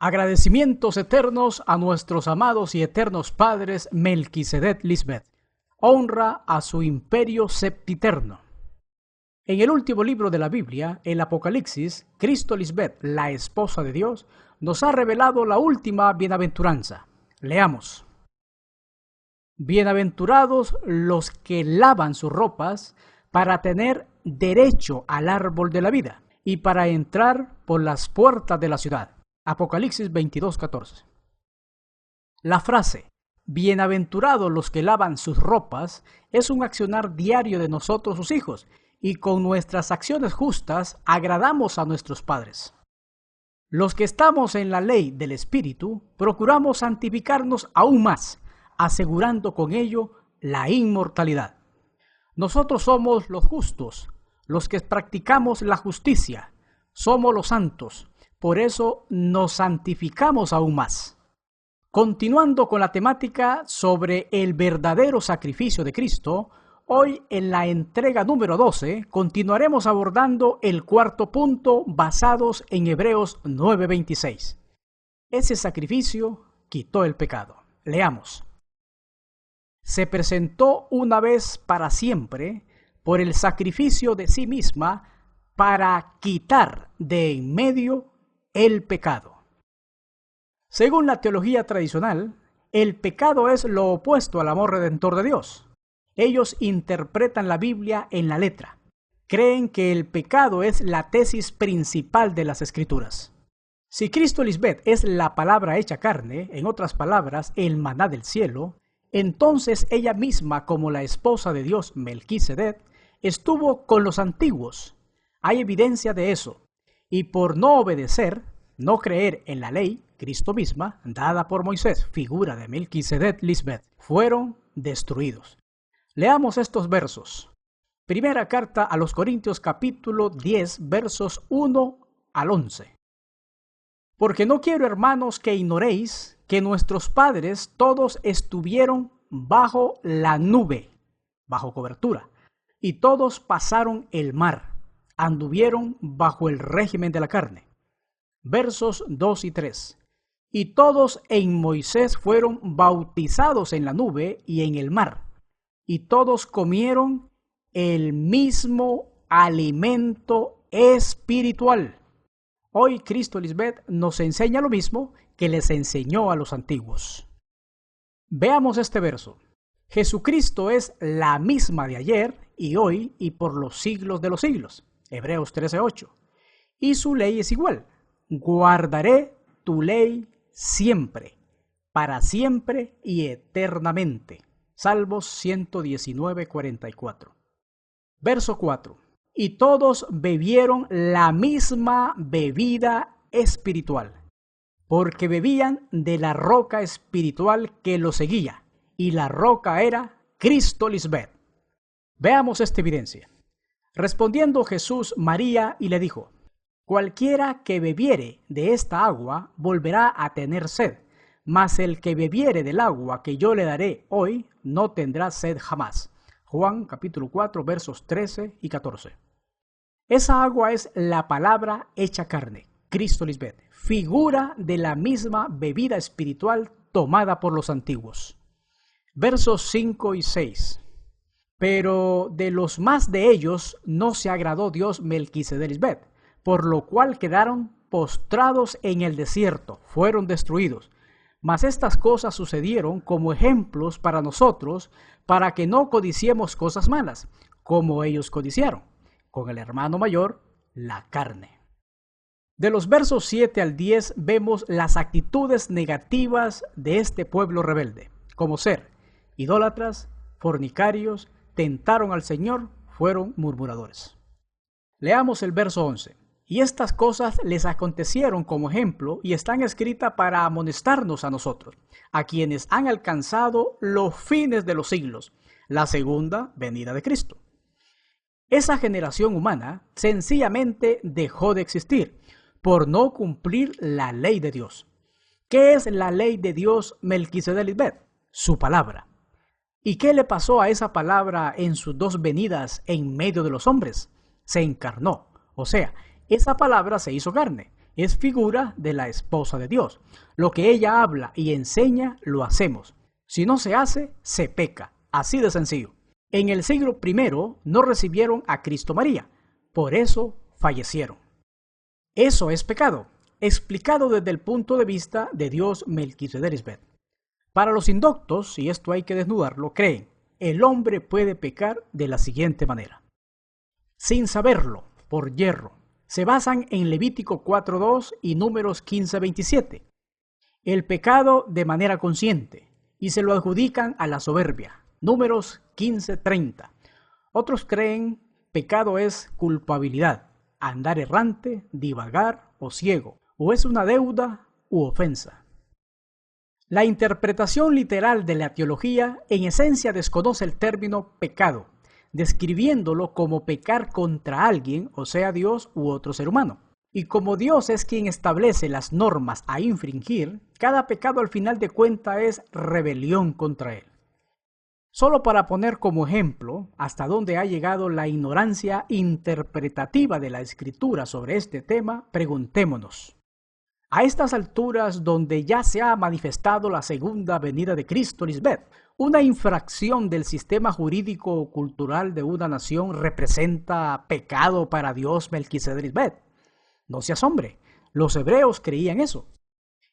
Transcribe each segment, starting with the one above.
Agradecimientos eternos a nuestros amados y eternos padres Melquisedec Lisbeth. Honra a su imperio septiterno. En el último libro de la Biblia, el Apocalipsis, Cristo Lisbeth, la esposa de Dios, nos ha revelado la última bienaventuranza. Leamos. Bienaventurados los que lavan sus ropas para tener derecho al árbol de la vida y para entrar por las puertas de la ciudad. Apocalipsis 22:14. La frase, bienaventurados los que lavan sus ropas, es un accionar diario de nosotros sus hijos, y con nuestras acciones justas agradamos a nuestros padres. Los que estamos en la ley del Espíritu, procuramos santificarnos aún más, asegurando con ello la inmortalidad. Nosotros somos los justos, los que practicamos la justicia, somos los santos. Por eso nos santificamos aún más. Continuando con la temática sobre el verdadero sacrificio de Cristo, hoy en la entrega número 12 continuaremos abordando el cuarto punto basados en Hebreos 9:26. Ese sacrificio quitó el pecado. Leamos. Se presentó una vez para siempre por el sacrificio de sí misma para quitar de en medio el pecado. Según la teología tradicional, el pecado es lo opuesto al amor redentor de Dios. Ellos interpretan la Biblia en la letra. Creen que el pecado es la tesis principal de las Escrituras. Si Cristo Lisbeth es la palabra hecha carne, en otras palabras, el maná del cielo, entonces ella misma, como la esposa de Dios Melquisedec, estuvo con los antiguos. Hay evidencia de eso. Y por no obedecer, no creer en la ley, Cristo misma, dada por Moisés, figura de Melquisedec Lisbeth, fueron destruidos. Leamos estos versos. Primera carta a los Corintios capítulo 10, versos 1 al 11. Porque no quiero, hermanos, que ignoréis que nuestros padres todos estuvieron bajo la nube, bajo cobertura, y todos pasaron el mar, anduvieron bajo el régimen de la carne. Versos 2 y 3. Y todos en Moisés fueron bautizados en la nube y en el mar, y todos comieron el mismo alimento espiritual. Hoy Cristo Lisbeth nos enseña lo mismo que les enseñó a los antiguos. Veamos este verso. Jesucristo es la misma de ayer y hoy y por los siglos de los siglos. Hebreos 13:8. Y su ley es igual. Guardaré tu ley siempre, para siempre y eternamente. Salmos 119:44. Verso 4. Y todos bebieron la misma bebida espiritual, porque bebían de la roca espiritual que los seguía, y la roca era Cristo Lisbeth. Veamos esta evidencia. Respondiendo Jesús María y le dijo: cualquiera que bebiere de esta agua volverá a tener sed, mas el que bebiere del agua que yo le daré hoy no tendrá sed jamás. Juan capítulo 4 versos 13 y 14. Esa agua es la palabra hecha carne, Cristo Lisbeth, figura de la misma bebida espiritual tomada por los antiguos. Versos 5 y 6. Pero de los más de ellos no se agradó Dios Melquisedec Lisbeth, por lo cual quedaron postrados en el desierto, fueron destruidos. Mas estas cosas sucedieron como ejemplos para nosotros, para que no codiciemos cosas malas, como ellos codiciaron, con el hermano mayor, la carne. De los versos 7 al 10 vemos las actitudes negativas de este pueblo rebelde, como ser idólatras, fornicarios, tentaron al Señor, fueron murmuradores. Leamos el verso 11. Y estas cosas les acontecieron como ejemplo y están escritas para amonestarnos a nosotros, a quienes han alcanzado los fines de los siglos, la segunda venida de Cristo. Esa generación humana sencillamente dejó de existir por no cumplir la ley de Dios. ¿Qué es la ley de Dios Melquisedec Lisbeth? Su palabra. ¿Y qué le pasó a esa palabra en sus dos venidas en medio de los hombres? Se encarnó, o sea, esa palabra se hizo carne Es figura de la esposa de Dios. Lo que ella habla y enseña, lo hacemos. Si no se hace, se peca. Así de sencillo. En el siglo I no recibieron a Cristo María. Por eso fallecieron. Eso es pecado, explicado desde el punto de vista de Dios Melquisedec. Para los indoctos, y esto hay que desnudarlo, creen, el hombre puede pecar de la siguiente manera. Sin saberlo, por yerro. Se basan en Levítico 4:2 y Números 15:27. El pecado de manera consciente, y se lo adjudican a la soberbia. Números 15:30. Otros creen pecado es culpabilidad, andar errante, divagar o ciego, o es una deuda u ofensa. La interpretación literal de la teología en esencia desconoce el término pecado, describiéndolo como pecar contra alguien, o sea Dios u otro ser humano. Y como Dios es quien establece las normas a infringir, cada pecado al final de cuentas es rebelión contra Él. Solo para poner como ejemplo hasta dónde ha llegado la ignorancia interpretativa de la Escritura sobre este tema, preguntémonos. A estas alturas donde ya se ha manifestado la segunda venida de Cristo Lisbeth, una infracción del sistema jurídico o cultural de una nación representa pecado para Dios Melquisedec Lisbeth. No se asombre, los hebreos creían eso.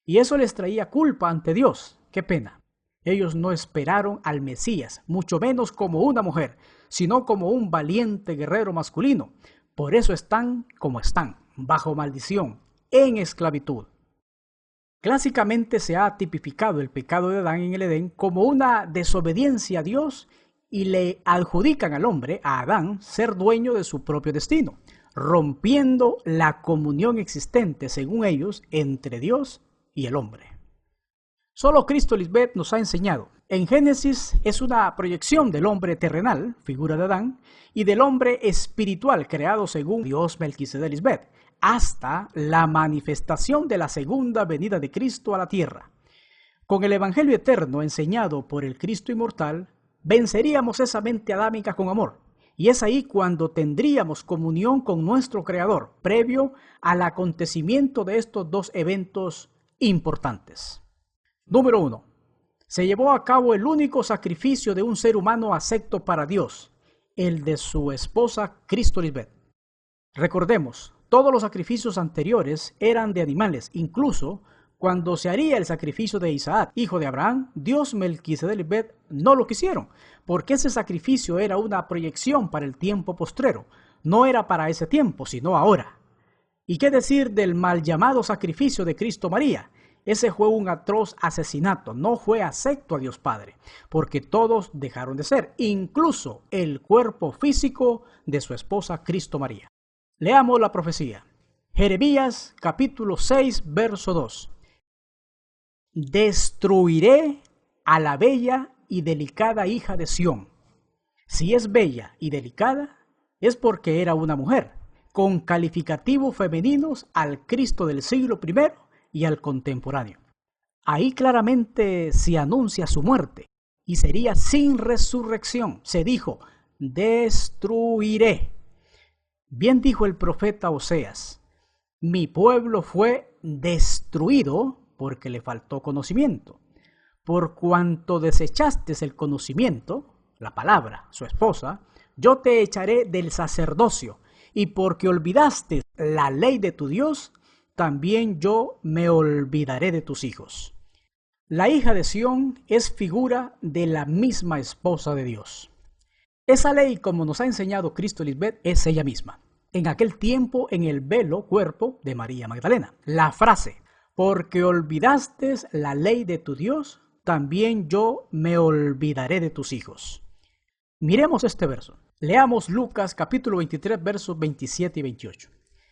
Y eso les traía culpa ante Dios. ¡Qué pena! Ellos no esperaron al Mesías, mucho menos como una mujer, sino como un valiente guerrero masculino. Por eso están como están, bajo maldición, en esclavitud. Clásicamente se ha tipificado el pecado de Adán en el Edén como una desobediencia a Dios y le adjudican al hombre, a Adán, ser dueño de su propio destino, rompiendo la comunión existente, según ellos, entre Dios y el hombre. Solo Cristo Lisbeth nos ha enseñado. En Génesis es una proyección del hombre terrenal, figura de Adán, y del hombre espiritual creado según Dios Melquisedec Lisbeth, hasta la manifestación de la segunda venida de Cristo a la tierra. Con el Evangelio eterno enseñado por el Cristo inmortal, venceríamos esa mente adámica con amor. Y es ahí cuando tendríamos comunión con nuestro Creador, previo al acontecimiento de estos dos eventos importantes. Número 1. Se llevó a cabo el único sacrificio de un ser humano acepto para Dios, el de su esposa Cristo Lisbeth. Recordemos, todos los sacrificios anteriores eran de animales, incluso cuando se haría el sacrificio de Isaac, hijo de Abraham, Dios Melquisedec Lisbeth no lo quisieron, porque ese sacrificio era una proyección para el tiempo postrero, no era para ese tiempo, sino ahora. ¿Y qué decir del mal llamado sacrificio de Cristo María? Ese fue un atroz asesinato, no fue acepto a Dios Padre, porque todos dejaron de ser, incluso el cuerpo físico de su esposa Cristo María. Leamos la profecía. Jeremías capítulo 6, verso 2. Destruiré a la bella y delicada hija de Sión. Si es bella y delicada, es porque era una mujer, con calificativos femeninos al Cristo del siglo I y al contemporáneo. Ahí claramente se anuncia su muerte y sería sin resurrección. Se dijo, destruiré. Bien dijo el profeta Oseas, mi pueblo fue destruido porque le faltó conocimiento. Por cuanto desechaste el conocimiento, la palabra, su esposa, yo te echaré del sacerdocio, y porque olvidaste la ley de tu Dios, también yo me olvidaré de tus hijos. La hija de Sión es figura de la misma esposa de Dios. Esa ley, como nos ha enseñado Cristo Lisbeth, es ella misma. En aquel tiempo, en el velo cuerpo de María Magdalena. La frase, porque olvidaste la ley de tu Dios, también yo me olvidaré de tus hijos. Miremos este verso. Leamos Lucas capítulo 23, versos 27 y 28.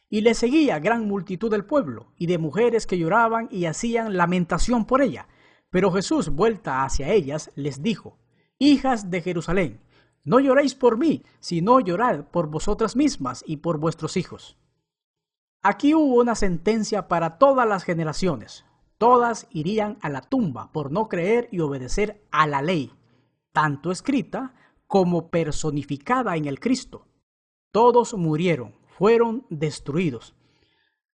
Y le seguía gran multitud del pueblo, y de mujeres que lloraban y hacían lamentación por ella. Pero Jesús, vuelta hacia ellas, les dijo, hijas de Jerusalén, no lloréis por mí, sino llorad por vosotras mismas y por vuestros hijos. Aquí hubo una sentencia para todas las generaciones. Todas irían a la tumba por no creer y obedecer a la ley, tanto escrita como personificada en el Cristo. Todos murieron, fueron destruidos.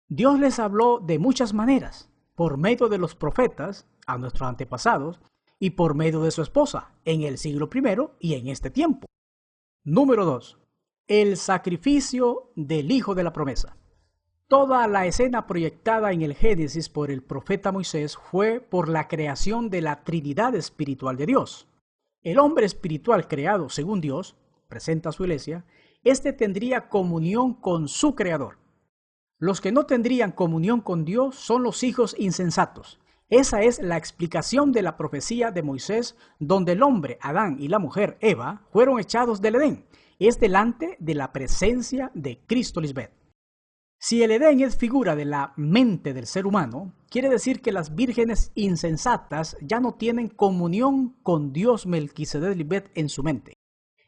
Dios les habló de muchas maneras, por medio de los profetas, a nuestros antepasados, y por medio de su esposa, en el siglo I y en este tiempo. Número 2. El sacrificio del Hijo de la Promesa. Toda la escena proyectada en el Génesis por el profeta Moisés fue por la creación de la Trinidad espiritual de Dios. El hombre espiritual creado según Dios, presenta su iglesia, tendría comunión con su Creador. Los que no tendrían comunión con Dios son los hijos insensatos. Esa es la explicación de la profecía de Moisés, donde el hombre, Adán, y la mujer, Eva, fueron echados del Edén. Es delante de la presencia de Cristo Lisbeth. Si el Edén es figura de la mente del ser humano, quiere decir que las vírgenes insensatas ya no tienen comunión con Dios Melquisedec Lisbeth en su mente.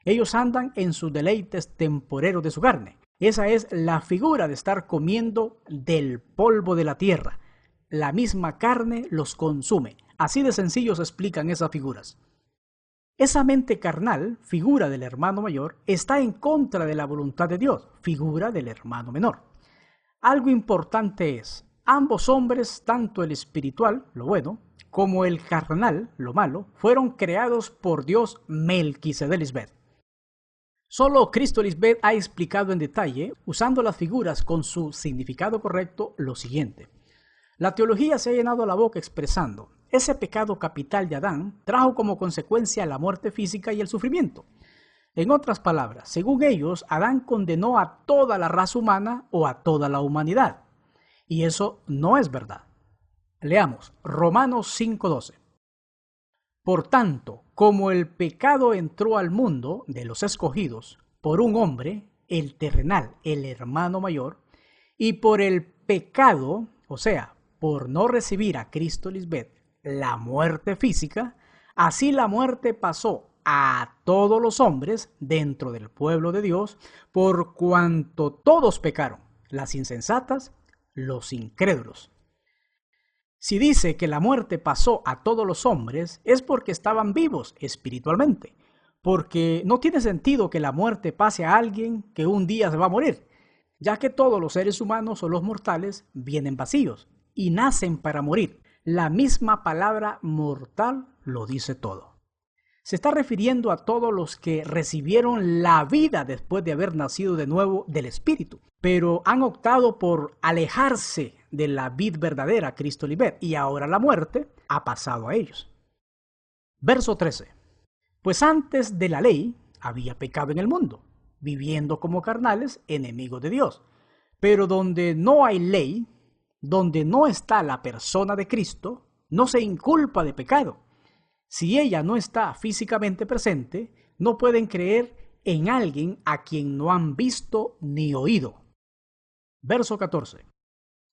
Ellos andan en sus deleites temporeros de su carne. Esa es la figura de estar comiendo del polvo de la tierra. La misma carne los consume. Así de sencillo se explican esas figuras. Esa mente carnal, figura del hermano mayor, está en contra de la voluntad de Dios, figura del hermano menor. Algo importante es, ambos hombres, tanto el espiritual, lo bueno, como el carnal, lo malo, fueron creados por Dios Melquisedec Lisbeth. Solo Cristo Lisbeth ha explicado en detalle, usando las figuras con su significado correcto, lo siguiente. La teología se ha llenado la boca expresando, ese pecado capital de Adán trajo como consecuencia la muerte física y el sufrimiento. En otras palabras, según ellos, Adán condenó a toda la raza humana o a toda la humanidad. Y eso no es verdad. Leamos Romanos 5:12. Por tanto, como el pecado entró al mundo de los escogidos por un hombre, el terrenal, el hermano mayor, y por el pecado, o sea, por no recibir a Cristo Lisbeth, la muerte física, así la muerte pasó a todos los hombres dentro del pueblo de Dios, por cuanto todos pecaron, las insensatas, los incrédulos. Si dice que la muerte pasó a todos los hombres, es porque estaban vivos espiritualmente, porque no tiene sentido que la muerte pase a alguien que un día se va a morir, ya que todos los seres humanos o los mortales vienen vacíos y nacen para morir. La misma palabra mortal lo dice todo. Se está refiriendo a todos los que recibieron la vida después de haber nacido de nuevo del Espíritu, pero han optado por alejarse de la vid verdadera, Cristo Lisbeth, y ahora la muerte ha pasado a ellos. Verso 13. Pues antes de la ley había pecado en el mundo, viviendo como carnales, enemigos de Dios. Pero donde no hay ley, donde no está la persona de Cristo, no se inculpa de pecado. Si ella no está físicamente presente, no pueden creer en alguien a quien no han visto ni oído. Verso 14.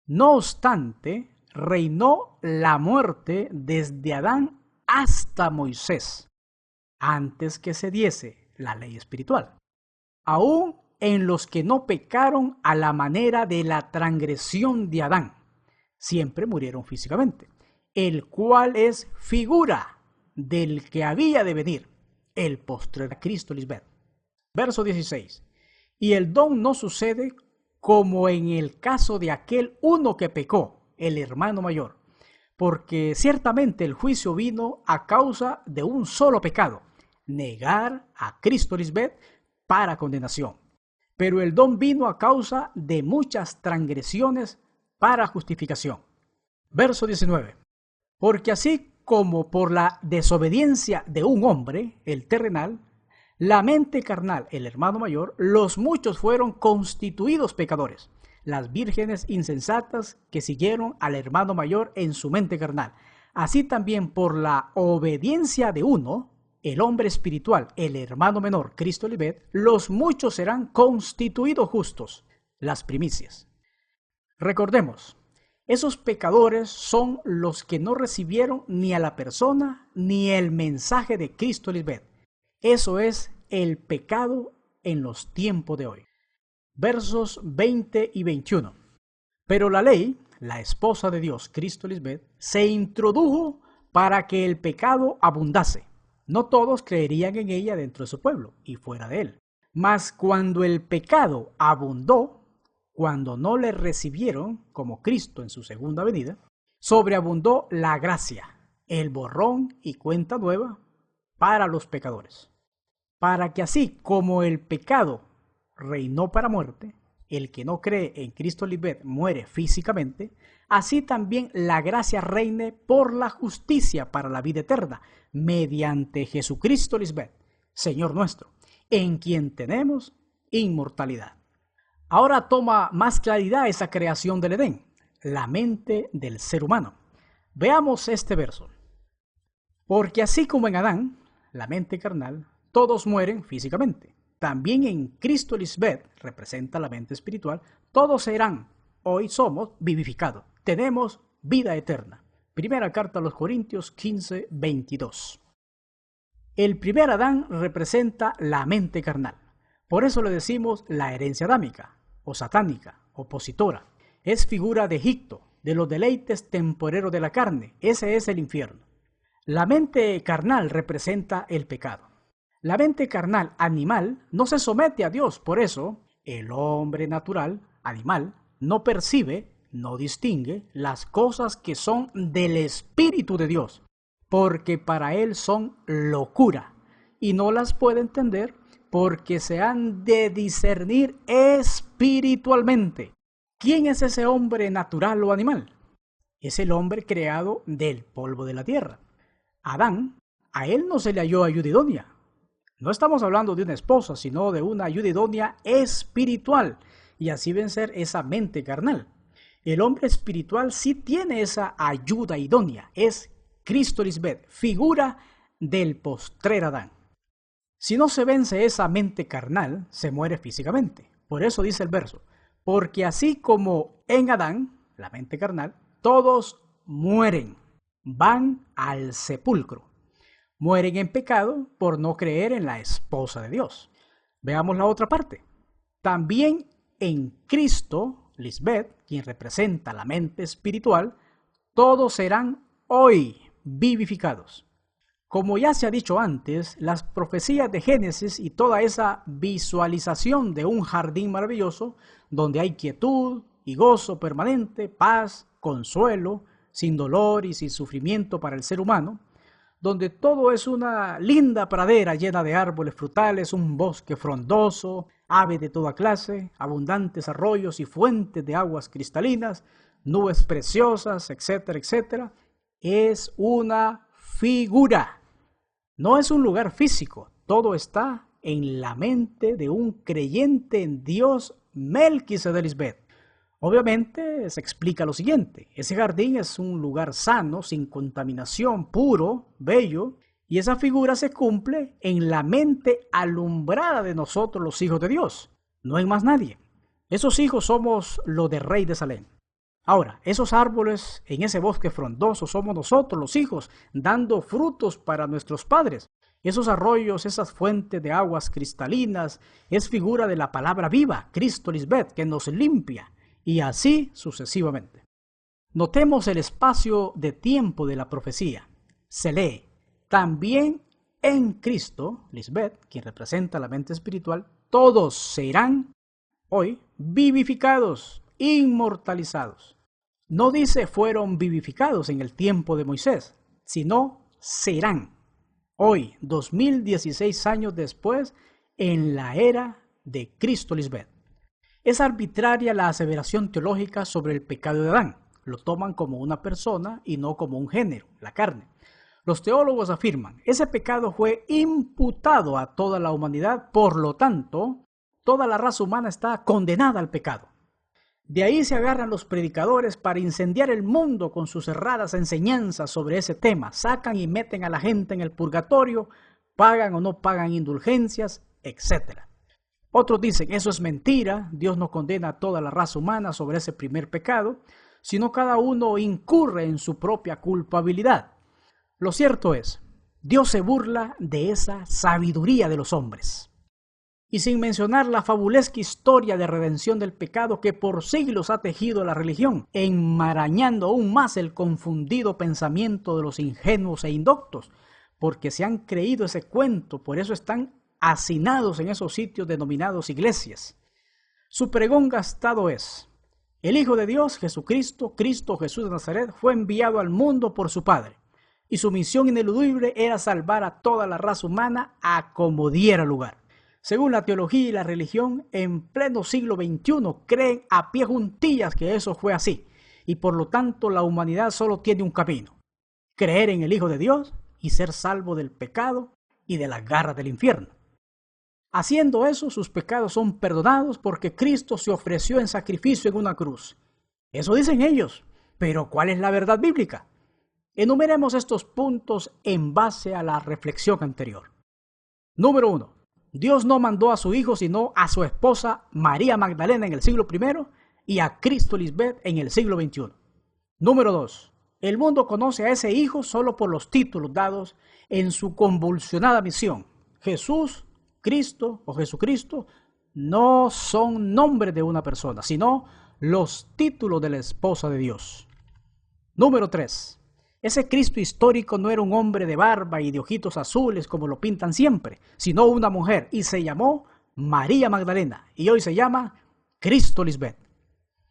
No obstante, reinó la muerte desde Adán hasta Moisés, antes que se diese la ley espiritual. Aún en los que no pecaron a la manera de la transgresión de Adán, siempre murieron físicamente, el cual es figura del que había de venir, el postrer Cristo Lisbeth. Verso 16. Y el don no sucede como en el caso de aquel uno que pecó, el hermano mayor, porque ciertamente el juicio vino a causa de un solo pecado, negar a Cristo Lisbeth para condenación. Pero el don vino a causa de muchas transgresiones para justificación. Verso 19. Porque así como por la desobediencia de un hombre, el terrenal, la mente carnal, el hermano mayor, los muchos fueron constituidos pecadores, las vírgenes insensatas que siguieron al hermano mayor en su mente carnal. Así también por la obediencia de uno, el hombre espiritual, el hermano menor, Cristo Lisbeth, los muchos serán constituidos justos, las primicias. Recordemos, esos pecadores son los que no recibieron ni a la persona ni el mensaje de Cristo Lisbeth. Eso es el pecado en los tiempos de hoy. Versos 20 y 21. Pero la ley, la esposa de Dios, Cristo Lisbeth, se introdujo para que el pecado abundase. No todos creerían en ella dentro de su pueblo y fuera de él. Mas cuando el pecado abundó, cuando no le recibieron como Cristo en su segunda venida, sobreabundó la gracia, el borrón y cuenta nueva para los pecadores, para que así como el pecado reinó para muerte, el que no cree en Cristo Lisbeth muere físicamente, así también la gracia reine por la justicia para la vida eterna, mediante Jesucristo Lisbeth, Señor nuestro, en quien tenemos inmortalidad. Ahora toma más claridad esa creación del Edén, la mente del ser humano. Veamos este verso. Porque así como en Adán, la mente carnal, todos mueren físicamente. También en Cristo Lisbeth, representa la mente espiritual, todos serán, hoy somos vivificados. Tenemos vida eterna. Primera carta a los Corintios 15:22. El primer Adán representa la mente carnal. Por eso le decimos la herencia adámica, o satánica, opositora. Es figura de Egipto, de los deleites temporeros de la carne. Ese es el infierno. La mente carnal representa el pecado. La mente carnal animal no se somete a Dios, por eso el hombre natural, animal, no percibe, no distingue las cosas que son del Espíritu de Dios, porque para él son locura y no las puede entender porque se han de discernir espiritualmente. ¿Quién es ese hombre natural o animal? Es el hombre creado del polvo de la tierra. Adán, a él no se le halló ayuda idónea. No estamos hablando de una esposa, sino de una ayuda idónea espiritual, y así vencer esa mente carnal. El hombre espiritual sí tiene esa ayuda idónea, es Cristo Lisbeth, figura del postrer Adán. Si no se vence esa mente carnal, se muere físicamente. Por eso dice el verso, porque así como en Adán, la mente carnal, todos mueren, van al sepulcro. Mueren en pecado por no creer en la esposa de Dios. Veamos la otra parte. También en Cristo, Lisbeth, quien representa la mente espiritual, todos serán hoy vivificados. Como ya se ha dicho antes, las profecías de Génesis y toda esa visualización de un jardín maravilloso, donde hay quietud y gozo permanente, paz, consuelo, sin dolor y sin sufrimiento para el ser humano, donde todo es una linda pradera llena de árboles frutales, un bosque frondoso, aves de toda clase, abundantes arroyos y fuentes de aguas cristalinas, nubes preciosas, etcétera, etcétera. Es una figura, no es un lugar físico, todo está en la mente de un creyente en Dios, Melquisedec Lisbeth. Obviamente se explica lo siguiente, ese jardín es un lugar sano, sin contaminación, puro, bello, y esa figura se cumple en la mente alumbrada de nosotros los hijos de Dios, no en más nadie. Esos hijos somos los del rey de Salem. Ahora, esos árboles en ese bosque frondoso somos nosotros los hijos, dando frutos para nuestros padres. Esos arroyos, esas fuentes de aguas cristalinas, es figura de la palabra viva, Cristo Lisbeth, que nos limpia. Y así sucesivamente. Notemos el espacio de tiempo de la profecía. Se lee, también en Cristo, Lisbeth, quien representa la mente espiritual, todos serán hoy vivificados, inmortalizados. No dice fueron vivificados en el tiempo de Moisés, sino serán hoy, 2016 años después, en la era de Cristo Lisbeth. Es arbitraria la aseveración teológica sobre el pecado de Adán. Lo toman como una persona y no como un género, la carne. Los teólogos afirman, ese pecado fue imputado a toda la humanidad, por lo tanto, toda la raza humana está condenada al pecado. De ahí se agarran los predicadores para incendiar el mundo con sus erradas enseñanzas sobre ese tema. Sacan y meten a la gente en el purgatorio, pagan o no pagan indulgencias, etc. Otros dicen, eso es mentira, Dios no condena a toda la raza humana sobre ese primer pecado, sino cada uno incurre en su propia culpabilidad. Lo cierto es, Dios se burla de esa sabiduría de los hombres. Y sin mencionar la fabulesca historia de redención del pecado que por siglos ha tejido la religión, enmarañando aún más el confundido pensamiento de los ingenuos e indoctos, porque se han creído ese cuento, por eso están hacinados en esos sitios denominados iglesias. Su pregón gastado es: el Hijo de Dios, Jesucristo, Cristo Jesús de Nazaret, fue enviado al mundo por su Padre, y su misión ineludible era salvar a toda la raza humana a como diera lugar. Según la teología y la religión, en pleno siglo XXI creen a pie juntillas que eso fue así, y por lo tanto la humanidad solo tiene un camino: creer en el Hijo de Dios y ser salvo del pecado y de las garras del infierno. Haciendo eso, sus pecados son perdonados porque Cristo se ofreció en sacrificio en una cruz. Eso dicen ellos, pero ¿cuál es la verdad bíblica? Enumeremos estos puntos en base a la reflexión anterior. Número 1. Dios no mandó a su Hijo sino a su esposa María Magdalena en el siglo I y a Cristo Lisbeth en el siglo XXI. Número 2. El mundo conoce a ese Hijo solo por los títulos dados en su convulsionada misión. Jesús, Cristo o Jesucristo no son nombres de una persona, sino los títulos de la esposa de Dios. Número 3. Ese Cristo histórico no era un hombre de barba y de ojitos azules como lo pintan siempre, sino una mujer, y se llamó María Magdalena, y hoy se llama Cristo Lisbeth.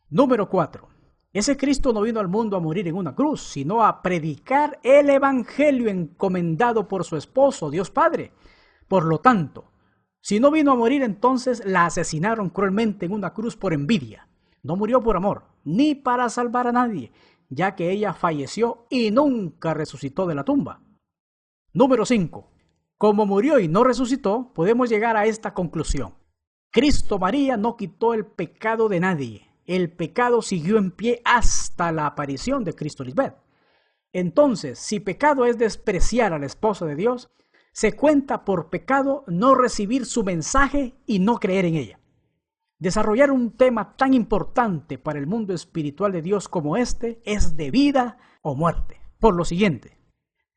Número 4. Ese Cristo no vino al mundo a morir en una cruz, sino a predicar el evangelio encomendado por su esposo, Dios Padre. Por lo tanto, si no vino a morir, entonces la asesinaron cruelmente en una cruz por envidia. No murió por amor, ni para salvar a nadie, ya que ella falleció y nunca resucitó de la tumba. Número 5. Como murió y no resucitó, podemos llegar a esta conclusión: Cristo María no quitó el pecado de nadie. El pecado siguió en pie hasta la aparición de Cristo Lisbeth. Entonces, si pecado es despreciar a la esposa de Dios, se cuenta por pecado no recibir su mensaje y no creer en ella. Desarrollar un tema tan importante para el mundo espiritual de Dios como este es de vida o muerte. Por lo siguiente,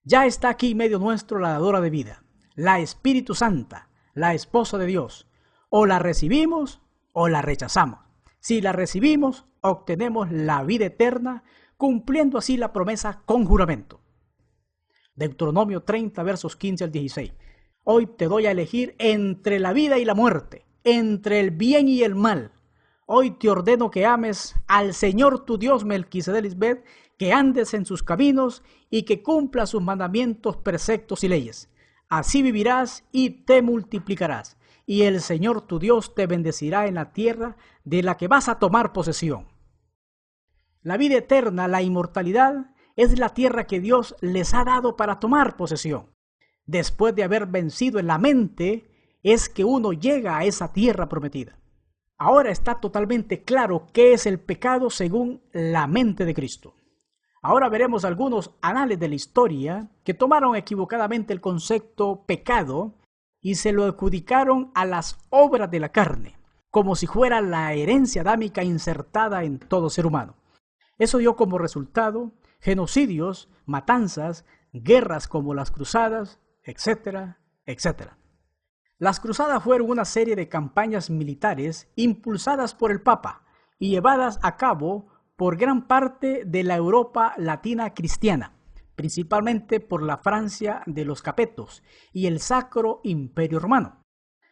ya está aquí en medio nuestro la dadora de vida, la Espíritu Santa, la esposa de Dios. O la recibimos o la rechazamos. Si la recibimos, obtenemos la vida eterna, cumpliendo así la promesa con juramento. Deuteronomio 30, versos 15 al 16. Hoy te doy a elegir entre la vida y la muerte, entre el bien y el mal. Hoy te ordeno que ames al Señor tu Dios Melquisedec Lisbeth, que andes en sus caminos y que cumplas sus mandamientos, preceptos y leyes. Así vivirás y te multiplicarás, y el Señor tu Dios te bendecirá en la tierra de la que vas a tomar posesión. La vida eterna, la inmortalidad, es la tierra que Dios les ha dado para tomar posesión. Después de haber vencido en la mente, es que uno llega a esa tierra prometida. Ahora está totalmente claro qué es el pecado según la mente de Cristo. Ahora veremos algunos anales de la historia que tomaron equivocadamente el concepto pecado y se lo adjudicaron a las obras de la carne, como si fuera la herencia adámica insertada en todo ser humano. Eso dio como resultado genocidios, matanzas, guerras como las cruzadas, etcétera, etcétera. Las cruzadas fueron una serie de campañas militares impulsadas por el Papa y llevadas a cabo por gran parte de la Europa latina cristiana, principalmente por la Francia de los Capetos y el Sacro Imperio Romano.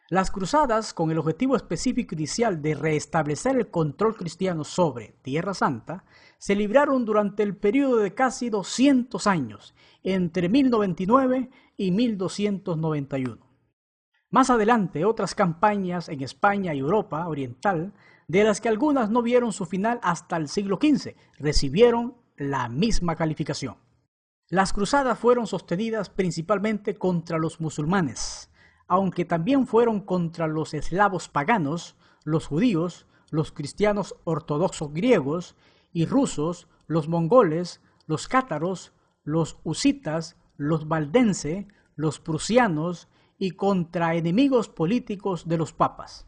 Las cruzadas, con el objetivo específico inicial de restablecer el control cristiano sobre Tierra Santa, se libraron durante el periodo de casi 200 años, entre 1099 y 1291. Más adelante, otras campañas en España y Europa Oriental, de las que algunas no vieron su final hasta el siglo XV, recibieron la misma calificación. Las cruzadas fueron sostenidas principalmente contra los musulmanes, aunque también fueron contra los eslavos paganos, los judíos, los cristianos ortodoxos griegos y rusos, los mongoles, los cátaros, los husitas, los valdense, los prusianos y contra enemigos políticos de los papas.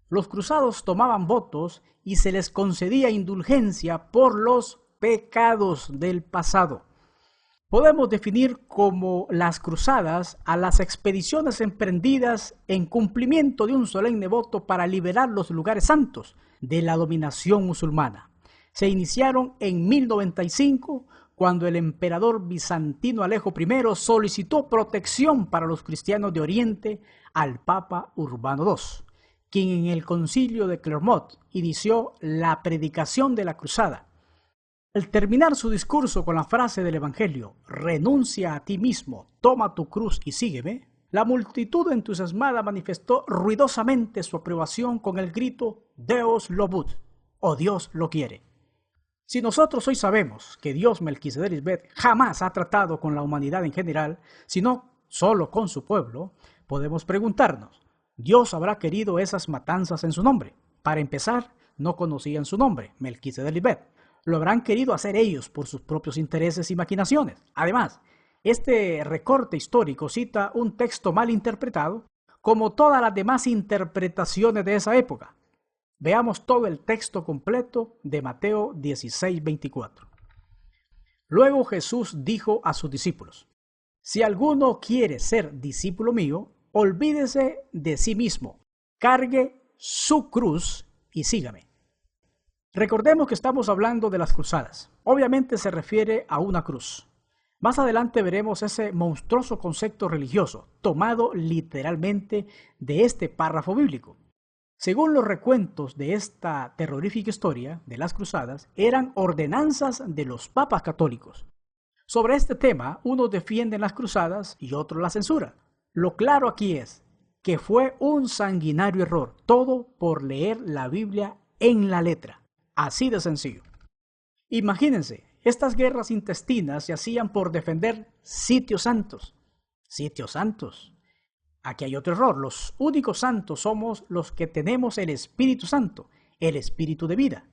Los cruzados tomaban votos y se les concedía indulgencia por los pecados del pasado. Podemos definir como las cruzadas a las expediciones emprendidas en cumplimiento de un solemne voto para liberar los lugares santos de la dominación musulmana. Se iniciaron en 1095, cuando el emperador bizantino Alejo I solicitó protección para los cristianos de Oriente al Papa Urbano II, quien en el concilio de Clermont inició la predicación de la cruzada. Al terminar su discurso con la frase del Evangelio, renuncia a ti mismo, toma tu cruz y sígueme, la multitud entusiasmada manifestó ruidosamente su aprobación con el grito Deus lo vult, o Dios lo quiere. Si nosotros hoy sabemos que Dios Melquisedec jamás ha tratado con la humanidad en general, sino solo con su pueblo, podemos preguntarnos, ¿Dios habrá querido esas matanzas en su nombre? Para empezar, no conocían su nombre, Melquisedec. Lo habrán querido hacer ellos por sus propios intereses y maquinaciones. Además, este recorte histórico cita un texto mal interpretado, como todas las demás interpretaciones de esa época. Veamos todo el texto completo de Mateo 16:24. Luego Jesús dijo a sus discípulos, si alguno quiere ser discípulo mío, olvídese de sí mismo, cargue su cruz y sígame. Recordemos que estamos hablando de las cruzadas. Obviamente se refiere a una cruz. Más adelante veremos ese monstruoso concepto religioso, tomado literalmente de este párrafo bíblico. Según los recuentos de esta terrorífica historia de las cruzadas, eran ordenanzas de los papas católicos. Sobre este tema, unos defienden las cruzadas y otros las censuran. Lo claro aquí es que fue un sanguinario error, todo por leer la Biblia en la letra. Así de sencillo. Imagínense, estas guerras intestinas se hacían por defender sitios santos. Sitios santos. Aquí hay otro error. Los únicos santos somos los que tenemos el Espíritu Santo, el Espíritu de vida,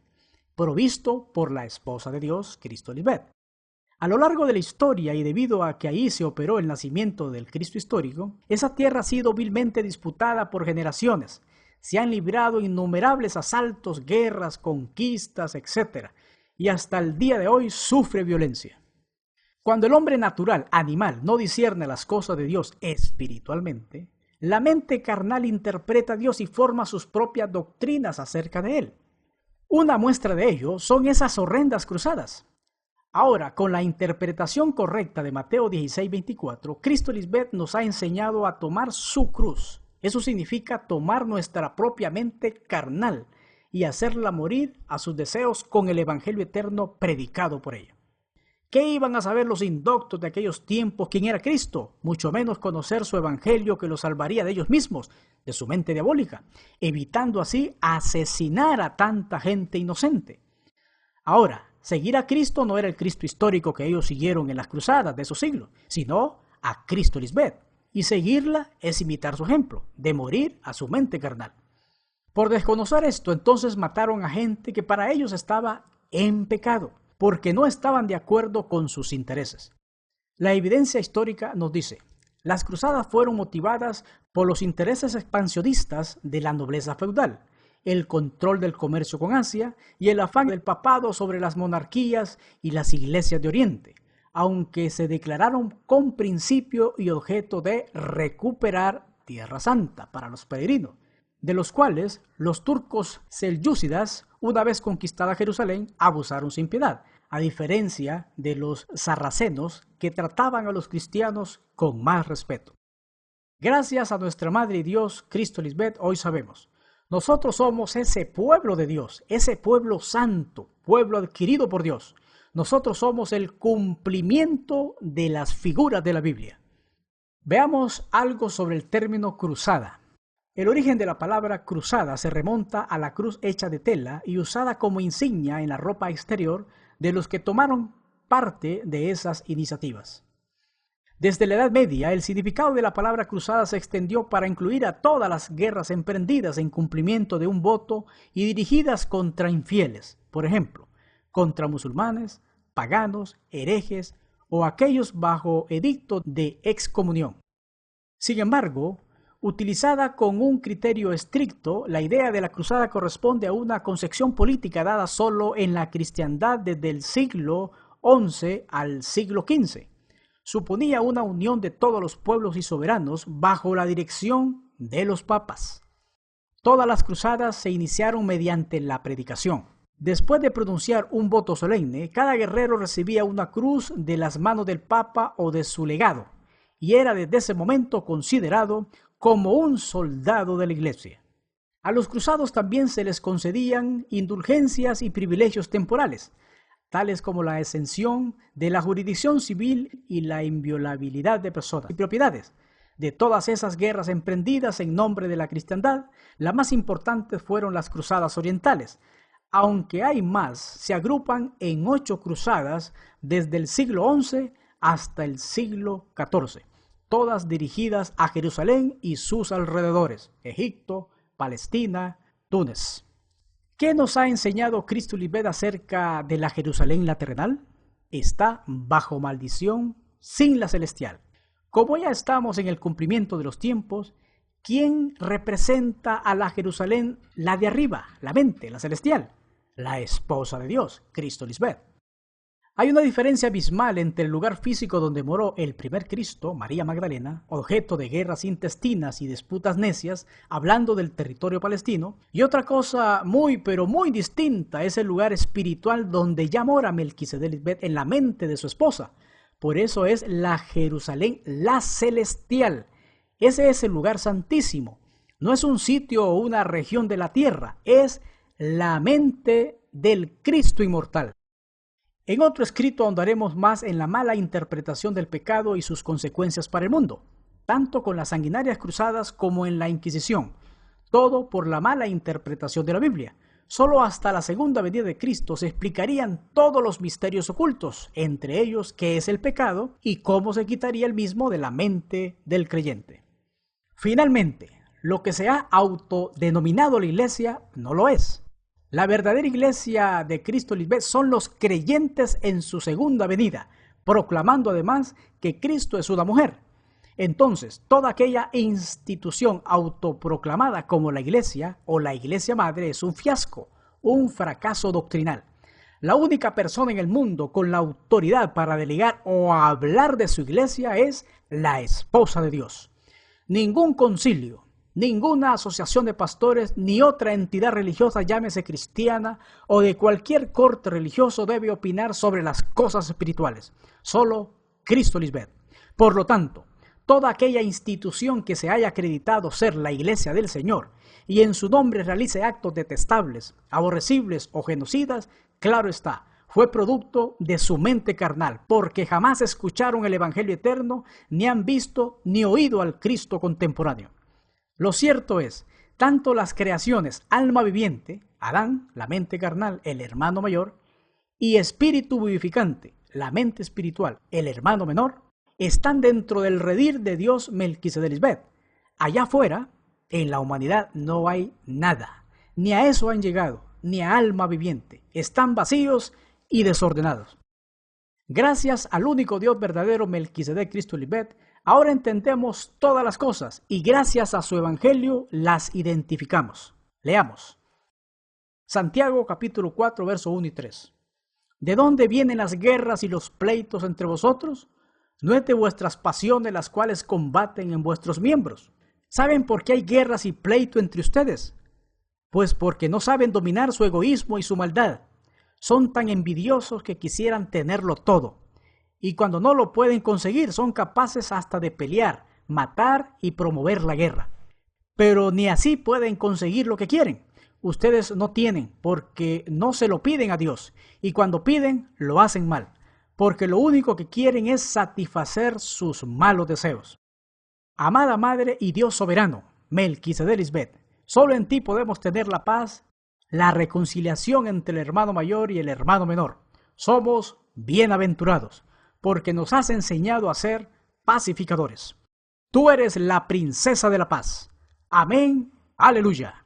provisto por la esposa de Dios, Cristo Lisbeth. A lo largo de la historia y debido a que ahí se operó el nacimiento del Cristo histórico, esa tierra ha sido vilmente disputada por generaciones. Se han librado innumerables asaltos, guerras, conquistas, etc. Y hasta el día de hoy sufre violencia. Cuando el hombre natural, animal, no discierne las cosas de Dios espiritualmente, la mente carnal interpreta a Dios y forma sus propias doctrinas acerca de Él. Una muestra de ello son esas horrendas cruzadas. Ahora, con la interpretación correcta de Mateo 16:24, Cristo Lisbeth nos ha enseñado a tomar su cruz. Eso significa tomar nuestra propia mente carnal y hacerla morir a sus deseos con el Evangelio eterno predicado por ella. ¿Qué iban a saber los indoctos de aquellos tiempos quién era Cristo? Mucho menos conocer su Evangelio que los salvaría de ellos mismos, de su mente diabólica, evitando así asesinar a tanta gente inocente. Ahora, seguir a Cristo no era el Cristo histórico que ellos siguieron en las cruzadas de esos siglos, sino a Cristo Lisbeth. Y seguirla es imitar su ejemplo, de morir a su mente carnal. Por desconocer esto, entonces mataron a gente que para ellos estaba en pecado, porque no estaban de acuerdo con sus intereses. La evidencia histórica nos dice, las cruzadas fueron motivadas por los intereses expansionistas de la nobleza feudal, el control del comercio con Asia y el afán del papado sobre las monarquías y las iglesias de Oriente, aunque se declararon con principio y objeto de recuperar Tierra Santa para los peregrinos, de los cuales los turcos selyúcidas, una vez conquistada Jerusalén, abusaron sin piedad, a diferencia de los sarracenos que trataban a los cristianos con más respeto. Gracias a nuestra Madre y Dios, Cristo Lisbeth, hoy sabemos, nosotros somos ese pueblo de Dios, ese pueblo santo, pueblo adquirido por Dios. Nosotros somos el cumplimiento de las figuras de la Biblia. Veamos algo sobre el término cruzada. El origen de la palabra cruzada se remonta a la cruz hecha de tela y usada como insignia en la ropa exterior de los que tomaron parte de esas iniciativas. Desde la Edad Media, el significado de la palabra cruzada se extendió para incluir a todas las guerras emprendidas en cumplimiento de un voto y dirigidas contra infieles, por ejemplo, contra musulmanes, paganos, herejes o aquellos bajo edicto de excomunión. Sin embargo, utilizada con un criterio estricto, la idea de la cruzada corresponde a una concepción política dada solo en la cristiandad desde el siglo XI al siglo XV. Suponía una unión de todos los pueblos y soberanos bajo la dirección de los papas. Todas las cruzadas se iniciaron mediante la predicación. Después de pronunciar un voto solemne, cada guerrero recibía una cruz de las manos del Papa o de su legado, y era desde ese momento considerado como un soldado de la Iglesia. A los cruzados también se les concedían indulgencias y privilegios temporales, tales como la exención de la jurisdicción civil y la inviolabilidad de personas y propiedades. De todas esas guerras emprendidas en nombre de la cristiandad, las más importantes fueron las cruzadas orientales. Aunque hay más, se agrupan en 8 cruzadas desde el siglo XI hasta el siglo XIV, todas dirigidas a Jerusalén y sus alrededores, Egipto, Palestina, Túnez. ¿Qué nos ha enseñado Cristo Lisbeth acerca de la Jerusalén la terrenal? Está bajo maldición sin la celestial. Como ya estamos en el cumplimiento de los tiempos, ¿quién representa a la Jerusalén, la de arriba, la mente, la celestial? La esposa de Dios, Cristo Lisbeth. Hay una diferencia abismal entre el lugar físico donde moró el primer Cristo, María Magdalena, objeto de guerras intestinas y disputas necias, hablando del territorio palestino, y otra cosa pero muy distinta es el lugar espiritual donde ya mora Melquisedec Lisbeth en la mente de su esposa. Por eso es la Jerusalén, la celestial. Ese es el lugar santísimo. No es un sitio o una región de la tierra, es la mente del Cristo inmortal. En otro escrito ahondaremos más en la mala interpretación del pecado y sus consecuencias para el mundo, tanto con las sanguinarias cruzadas como en la Inquisición, todo por la mala interpretación de la Biblia. Solo hasta la segunda venida de Cristo se explicarían todos los misterios ocultos, entre ellos qué es el pecado y cómo se quitaría el mismo de la mente del creyente. Finalmente, lo que se ha autodenominado la Iglesia no lo es. La verdadera iglesia de Cristo Lisbeth son los creyentes en su segunda venida, proclamando además que Cristo es una mujer. Entonces, toda aquella institución autoproclamada como la iglesia o la iglesia madre es un fiasco, un fracaso doctrinal. La única persona en el mundo con la autoridad para delegar o hablar de su iglesia es la esposa de Dios. Ningún concilio, ninguna asociación de pastores ni otra entidad religiosa, llámese cristiana o de cualquier corte religioso, debe opinar sobre las cosas espirituales. Solo Cristo Lisbeth. Por lo tanto, toda aquella institución que se haya acreditado ser la Iglesia del Señor y en su nombre realice actos detestables, aborrecibles o genocidas, claro está, fue producto de su mente carnal, porque jamás escucharon el Evangelio eterno, ni han visto ni oído al Cristo contemporáneo. Lo cierto es, tanto las creaciones alma viviente, Adán, la mente carnal, el hermano mayor, y espíritu vivificante, la mente espiritual, el hermano menor, están dentro del redil de Dios Melquisedec Lisbeth. Allá afuera, en la humanidad no hay nada, ni a eso han llegado, ni a alma viviente, están vacíos y desordenados. Gracias al único Dios verdadero Melquisedec Cristo Lisbeth, ahora entendemos todas las cosas y gracias a su evangelio las identificamos. Leamos. Santiago capítulo 4, verso 1 y 3. ¿De dónde vienen las guerras y los pleitos entre vosotros? ¿No es de vuestras pasiones las cuales combaten en vuestros miembros? ¿Saben por qué hay guerras y pleito entre ustedes? Pues porque no saben dominar su egoísmo y su maldad. Son tan envidiosos que quisieran tenerlo todo. Y cuando no lo pueden conseguir, son capaces hasta de pelear, matar y promover la guerra. Pero ni así pueden conseguir lo que quieren. Ustedes no tienen, porque no se lo piden a Dios. Y cuando piden, lo hacen mal. Porque lo único que quieren es satisfacer sus malos deseos. Amada Madre y Dios soberano, Melquisedec Lisbeth, solo en ti podemos tener la paz, la reconciliación entre el hermano mayor y el hermano menor. Somos bienaventurados, porque nos has enseñado a ser pacificadores. Tú eres la princesa de la paz. Amén. Aleluya.